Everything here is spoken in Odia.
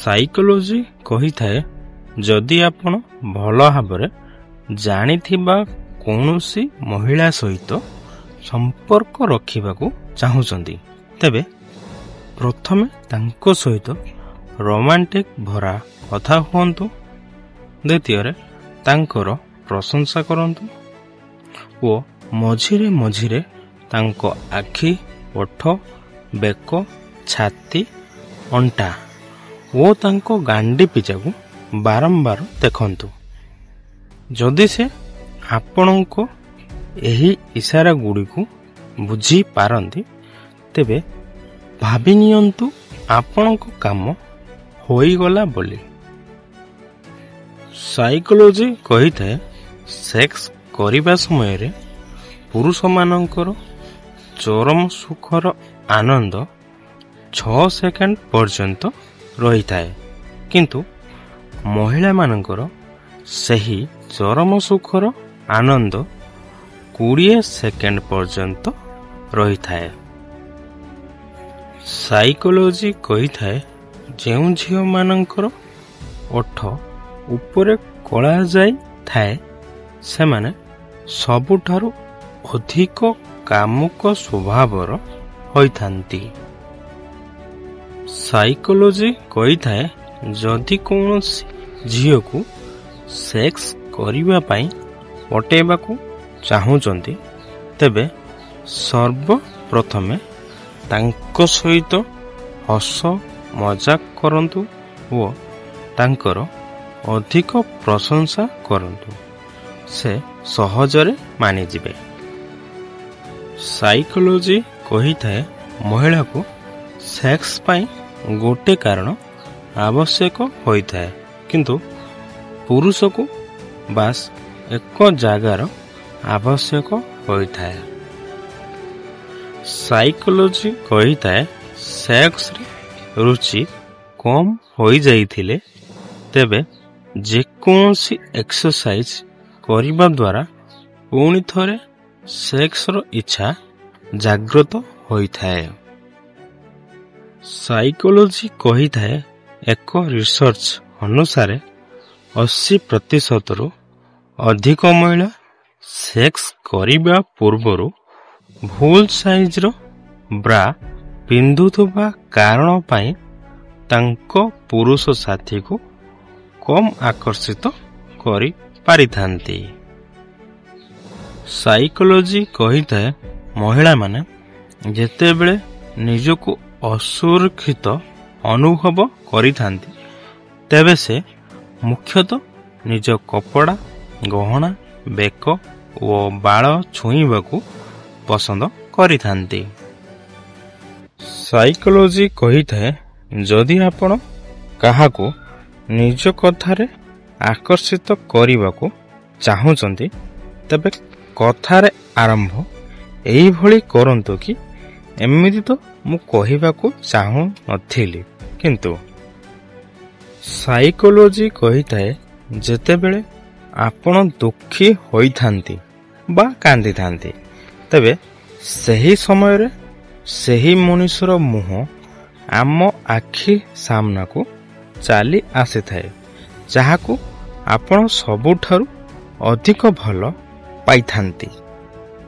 ସାଇକୋଲୋଜି କହିଥାଏ ଯଦି ଆପଣ ଭଲ ଭାବରେ ଜାଣିଥିବା କୌଣସି ମହିଳା ସହିତ ସମ୍ପର୍କ ରଖିବାକୁ ଚାହୁଁଛନ୍ତି ତେବେ ପ୍ରଥମେ ତାଙ୍କ ସହିତ ରୋମାଣ୍ଟିକ ଭରା କଥା ହୁଅନ୍ତୁ। ଦ୍ୱିତୀୟରେ ତାଙ୍କର ପ୍ରଶଂସା କରନ୍ତୁ ଓ ମଝିରେ ମଝିରେ ତାଙ୍କ ଆଖି, ଓଠ, ବେକ, ଛାତି, ଅଣ୍ଟା ଓ ତାଙ୍କ ଗାଣ୍ଡି ପିଚାକୁ ବାରମ୍ବାର ଦେଖନ୍ତୁ। ଯଦି ସେ ଆପଣଙ୍କ ଏହି ଇସାରା ଗୁଡ଼ିକୁ ବୁଝିପାରନ୍ତି ତେବେ ଭାବି ନିଅନ୍ତୁ ଆପଣଙ୍କ କାମ ହୋଇଗଲା ବୋଲି। ସାଇକୋଲୋଜି କହିଥାଏ ସେକ୍ସ କରିବା ସମୟରେ ପୁରୁଷମାନଙ୍କର ଚରମ ସୁଖର ଆନନ୍ଦ 6 ସେକେଣ୍ଡ ପର୍ଯ୍ୟନ୍ତ ରହିଥାଏ, କିନ୍ତୁ ମହିଳାମାନଙ୍କର ସେହି ଚରମ ସୁଖର ଆନନ୍ଦ 20 ସେକେଣ୍ଡ ପର୍ଯ୍ୟନ୍ତ ରହିଥାଏ। ସାଇକୋଲୋଜି କହିଥାଏ ଯେଉଁ ଝିଅମାନଙ୍କର ଓଠ ଉପରେ କଳା ଯାଇଥାଏ ସେମାନେ ସବୁଠାରୁ ଅଧିକ କାମୁକ ସ୍ୱଭାବର ହୋଇଥାନ୍ତି। ସାଇକୋଲୋଜି କହିଥାଏ ଯଦି କୌଣସି ଝିଅକୁ ସେକ୍ସ କରିବା ପାଇଁ ପଟେଇବାକୁ ଚାହୁଁଛନ୍ତି ତେବେ ସର୍ବପ୍ରଥମେ ତାଙ୍କ ସହିତ ହସ ମଜାକ କରନ୍ତୁ ଓ ତାଙ୍କର ଅଧିକ ପ୍ରଶଂସା କରନ୍ତୁ। ସେ ସହଜରେ ମାନିଯିବେ। ସାଇକୋଲୋଜି କହିଥାଏ ମହିଳାକୁ ସେକ୍ସ ପାଇଁ ଗୋଟେ କାରଣ ଆବଶ୍ୟକ ହୋଇଥାଏ, କିନ୍ତୁ ପୁରୁଷକୁ ବାସ୍ ଏକ ଜାଗାର ଆବଶ୍ୟକ ହୋଇଥାଏ। ସାଇକୋଲୋଜି କହିଥାଏ ସେକ୍ସରେ ରୁଚି କମ୍ ହୋଇଯାଇଥିଲେ ତେବେ ଯେକୌଣସି ଏକ୍ସରସାଇଜ କରିବା ଦ୍ୱାରା ପୁଣି ଥରେ ସେକ୍ସର ଇଚ୍ଛା ଜାଗ୍ରତ ହୋଇଥାଏ। ସାଇକୋଲୋଜି କହିଥାଏ ଏକ ରିସର୍ଚ୍ଚ ଅନୁସାରେ 80%ରୁ ଅଧିକ ମହିଳା ସେକ୍ସ କରିବା ପୂର୍ବରୁ ଭୁଲ ସାଇଜର ବ୍ରା ପିନ୍ଧୁଥିବା କାରଣ ପାଇଁ ତାଙ୍କ ପୁରୁଷ ସାଥୀକୁ କମ୍ ଆକର୍ଷିତ କରିପାରିଥାନ୍ତି। ସାଇକୋଲୋଜି କହିଥାଏ ମହିଳାମାନେ ଯେତେବେଳେ ନିଜକୁ ଅସୁରକ୍ଷିତ ଅନୁଭବ କରିଥାନ୍ତି ତେବେ ସେ ମୁଖ୍ୟତଃ ନିଜ କପଡ଼ା, ଗହଣା, ବେକ ଓ ବାଳ ଛୁଇଁବାକୁ ପସନ୍ଦ କରିଥାନ୍ତି। ସାଇକୋଲୋଜି କହିଥାଏ ଯଦି ଆପଣ କାହାକୁ ନିଜ କଥାରେ ଆକର୍ଷିତ କରିବାକୁ ଚାହୁଁଛନ୍ତି ତେବେ କଥାରେ ଆରମ୍ଭ ଏଇଭଳି କରନ୍ତୁ କି ଏମିତି ତ ମୁଁ କହିବାକୁ ଚାହୁଁନଥିଲି, କିନ୍ତୁ ସାଇକୋଲୋଜି କହିଥାଏ ଯେତେବେଳେ ଆପଣ ଦୁଃଖୀ ହୋଇଥାନ୍ତି ବା କାନ୍ଦିଥାନ୍ତି ତେବେ ସେହି ସମୟରେ ସେହି ମଣିଷର ମୁହଁ ଆମ ଆଖି ସାମ୍ନାକୁ ଚାଲି ଆସିଥାଏ ଯାହାକୁ ଆପଣ ସବୁଠାରୁ ଅଧିକ ଭଲ ପାଇଥାନ୍ତି।